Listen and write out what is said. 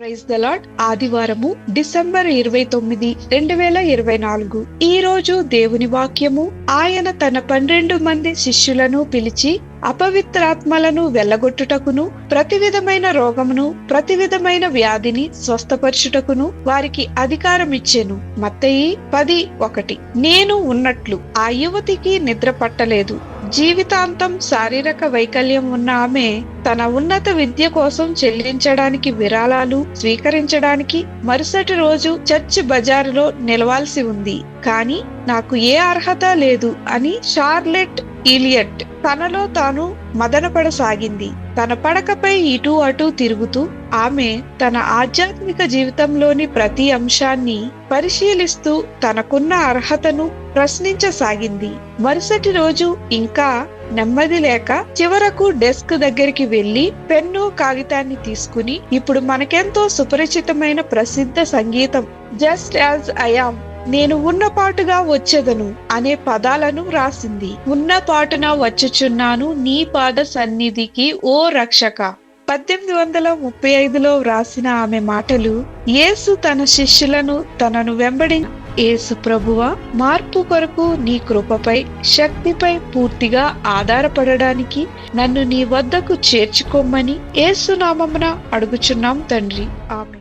Praise the Lord. ఆదివారము December 29, 2024. ఈ రోజు దేవుని వాక్యము, ఆయన తన 12 మంది శిష్యులను పిలిచి అపవిత్రాత్మలను వెళ్ళగొట్టుటకును, ప్రతి విధమైన రోగమును, ప్రతి విధమైన వ్యాధిని స్వస్థపరచుటకును వారికి అధికారం ఇచ్చెను. మత్తయి 10:1. నేను ఉన్నట్లు ఆ యువతికి నిద్ర పట్టలేదు. జీవితాంతం శారీరక వైకల్యం ఉన్న ఆమె తన ఉన్నత విద్య కోసం చెల్లించడానికి విరాళాలు స్వీకరించడానికి మరుసటి రోజు చర్చ్ బజారులో నిలవాల్సి ఉంది. కానీ నాకు ఏ అర్హత లేదు అని షార్లెట్ ఇలియట్ తనలో తాను మదనపడసాగింది. తన పడకపై ఇటూ అటూ తిరుగుతూ ఆమె తన ఆధ్యాత్మిక జీవితంలోని ప్రతి అంశాన్ని పరిశీలిస్తూ తనకున్న అర్హతను ప్రశ్నించసాగింది. మరుసటి రోజు ఇంకా నెమ్మది లేక చివరకు డెస్క్ దగ్గరికి వెళ్లి పెన్ను కాగితాన్ని తీసుకుని, ఇప్పుడు మనకెంతో సుపరిచితమైన ప్రసిద్ధ సంగీతం జస్ట్ యాజ్ ఐ యామ్, నేను ఉన్న పాటుగా వచ్చెదను అనే పదాలను రాసింది. ఉన్న పాటున వచ్చుచున్నాను నీ పాద సన్నిధికి ఓ రక్షక. 1835లో వ్రాసిన ఆమె మాటలు యేసు తన శిష్యులను తనను వెంబడి, యేసు ప్రభువా, మార్పు కొరకు నీ కృపపై శక్తిపై పూర్తిగా ఆధారపడడానికి నన్ను నీ వద్దకు చేర్చుకోమని యేసు నామమున అడుగుచున్నాం తండ్రి. ఆమేన్.